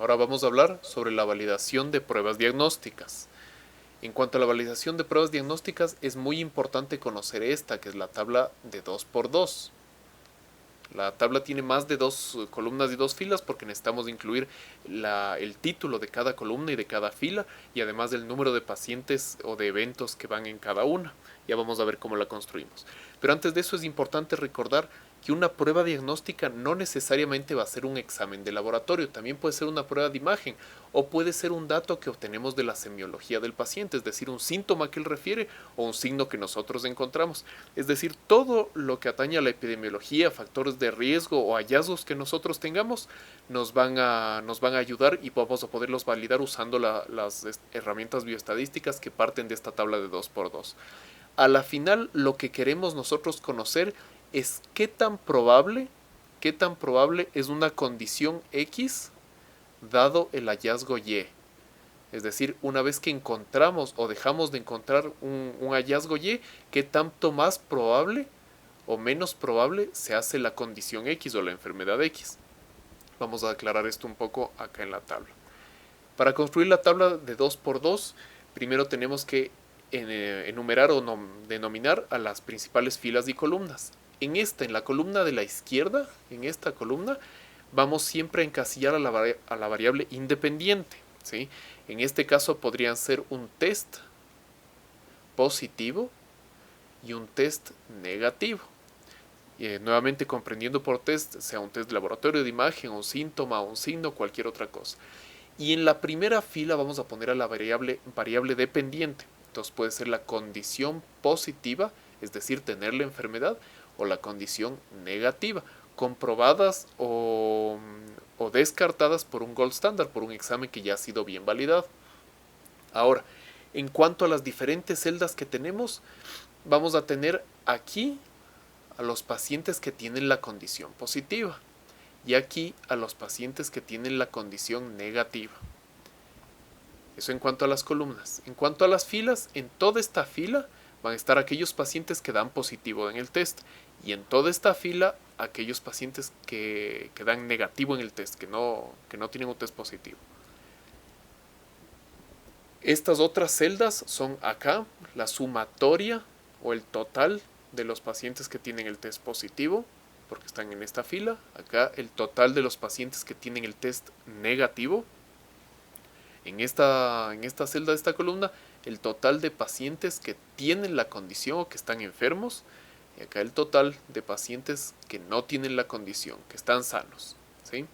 Ahora vamos a hablar sobre la validación de pruebas diagnósticas. En cuanto a la validación de pruebas diagnósticas, es muy importante conocer esta, que es la tabla de 2×2. La tabla tiene más de 2 columnas y 2 filas porque necesitamos incluir el título de cada columna y de cada fila y además del número de pacientes o de eventos que van en cada una. Ya vamos a ver cómo la construimos. Pero antes de eso es importante recordar que una prueba diagnóstica no necesariamente va a ser un examen de laboratorio, también puede ser una prueba de imagen o puede ser un dato que obtenemos de la semiología del paciente, es decir, un síntoma que él refiere o un signo que nosotros encontramos. Es decir, todo lo que atañe a la epidemiología, factores de riesgo o hallazgos que nosotros tengamos, nos van a ayudar y vamos a poderlos validar usando las herramientas bioestadísticas que parten de esta tabla de 2×2. A la final, lo que queremos nosotros conocer es qué tan probable es una condición X dado el hallazgo Y. Es decir, una vez que encontramos o dejamos de encontrar un hallazgo Y, qué tanto más probable o menos probable se hace la condición X o la enfermedad X. Vamos a aclarar esto un poco acá en la tabla. Para construir la tabla de 2×2, primero tenemos que enumerar o denominar a las principales filas y columnas. En la columna de la izquierda, en esta columna, vamos siempre a encasillar a la variable independiente, ¿sí? En este caso podrían ser un test positivo y un test negativo. Nuevamente comprendiendo por test, sea un test de laboratorio de imagen, un síntoma, un signo, cualquier otra cosa. Y en la primera fila vamos a poner a la variable dependiente. Entonces puede ser la condición positiva, es decir, tener la enfermedad, o la condición negativa, comprobadas o descartadas por un gold standard, por un examen que ya ha sido bien validado. Ahora, en cuanto a las diferentes celdas que tenemos, vamos a tener aquí a los pacientes que tienen la condición positiva y aquí a los pacientes que tienen la condición negativa. Eso en cuanto a las columnas. En cuanto a las filas, en toda esta fila van a estar aquellos pacientes que dan positivo en el test y en toda esta fila aquellos pacientes que dan negativo en el test, que no tienen un test positivo. Estas otras celdas son acá la sumatoria o el total de los pacientes que tienen el test positivo, porque están en esta fila. Acá el total de los pacientes que tienen el test negativo. En esta celda de esta columna, el total de pacientes que tienen la condición o que están enfermos. Y acá el total de pacientes que no tienen la condición, que están sanos, ¿sí?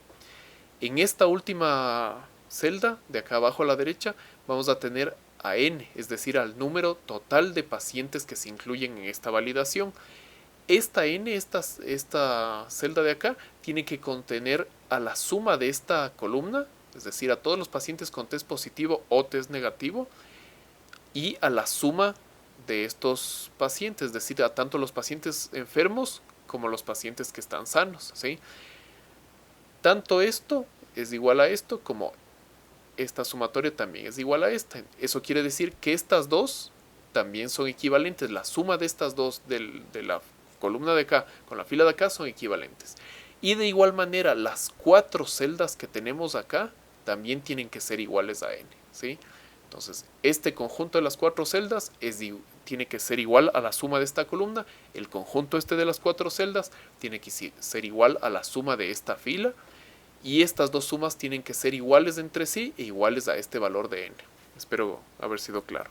En esta última celda, de acá abajo a la derecha, vamos a tener a n, es decir, al número total de pacientes que se incluyen en esta validación. Esta n, esta celda de acá, tiene que contener a la suma de esta columna, es decir, a todos los pacientes con test positivo o test negativo, y a la suma de estos pacientes, es decir, a tanto los pacientes enfermos como los pacientes que están sanos, ¿sí? Tanto esto es igual a esto como esta sumatoria también es igual a esta. Eso quiere decir que estas dos también son equivalentes. La suma de estas dos de la columna de acá con la fila de acá son equivalentes. Y de igual manera las 4 celdas que tenemos acá también tienen que ser iguales a n, ¿sí? Entonces este conjunto de las 4 celdas tiene que ser igual a la suma de esta columna. El conjunto de las 4 celdas tiene que ser igual a la suma de esta fila. Y estas dos sumas tienen que ser iguales entre sí e iguales a este valor de n. Espero haber sido claro.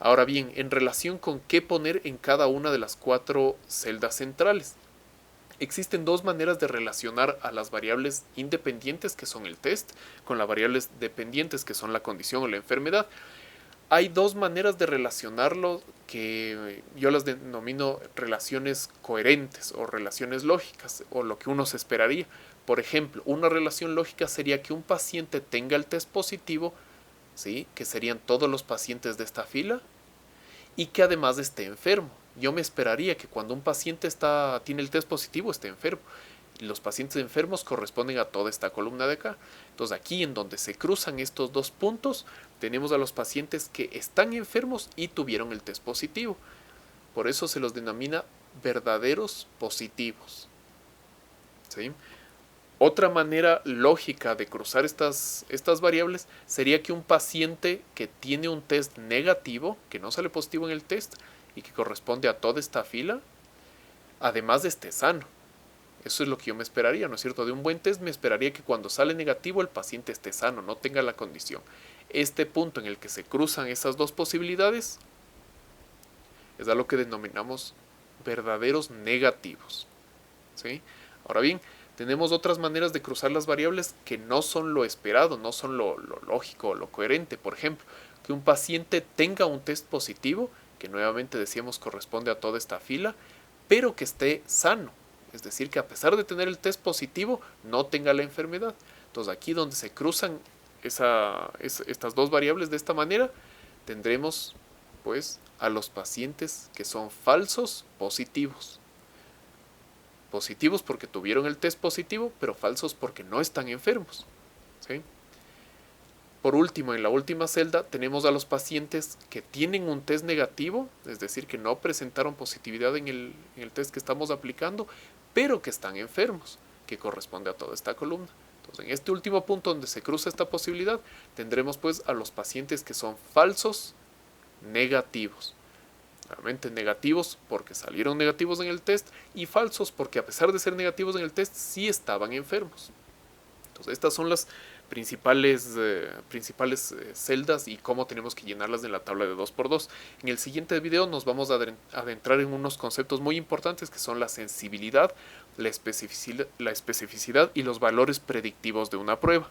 Ahora bien, en relación con qué poner en cada una de las 4 celdas centrales. Existen dos maneras de relacionar a las variables independientes, que son el test, con las variables dependientes, que son la condición o la enfermedad. Hay dos maneras de relacionarlo que yo las denomino relaciones coherentes o relaciones lógicas, o lo que uno se esperaría. Por ejemplo, una relación lógica sería que un paciente tenga el test positivo, ¿sí? Que serían todos los pacientes de esta fila, y que además esté enfermo. Yo me esperaría que cuando un paciente tiene el test positivo esté enfermo. Y los pacientes enfermos corresponden a toda esta columna de acá. Entonces aquí en donde se cruzan estos dos puntos, tenemos a los pacientes que están enfermos y tuvieron el test positivo. Por eso se los denomina verdaderos positivos, ¿sí? Otra manera lógica de cruzar estas variables sería que un paciente que tiene un test negativo, que no sale positivo en el test y que corresponde a toda esta fila, además esté sano. Eso es lo que yo me esperaría, ¿no es cierto? De un buen test me esperaría que cuando sale negativo el paciente esté sano, no tenga la condición. Este punto en el que se cruzan esas dos posibilidades es a lo que denominamos verdaderos negativos, ¿sí? Ahora bien, tenemos otras maneras de cruzar las variables que no son lo esperado, no son lo lógico o lo coherente. Por ejemplo, que un paciente tenga un test positivo, que nuevamente decíamos corresponde a toda esta fila, pero que esté sano. Es decir, que a pesar de tener el test positivo, no tenga la enfermedad. Entonces aquí donde se cruzan estas dos variables de esta manera, tendremos pues a los pacientes que son falsos positivos. Positivos porque tuvieron el test positivo, pero falsos porque no están enfermos, ¿sí? Por último, en la última celda tenemos a los pacientes que tienen un test negativo, es decir, que no presentaron positividad en el test que estamos aplicando, pero que están enfermos, que corresponde a toda esta columna. Entonces, en este último punto donde se cruza esta posibilidad, tendremos pues a los pacientes que son falsos negativos. Realmente negativos porque salieron negativos en el test y falsos porque a pesar de ser negativos en el test sí estaban enfermos. Entonces estas son las principales celdas y cómo tenemos que llenarlas en la tabla de 2×2. En el siguiente video nos vamos a adentrar en unos conceptos muy importantes que son la sensibilidad, la especificidad y los valores predictivos de una prueba.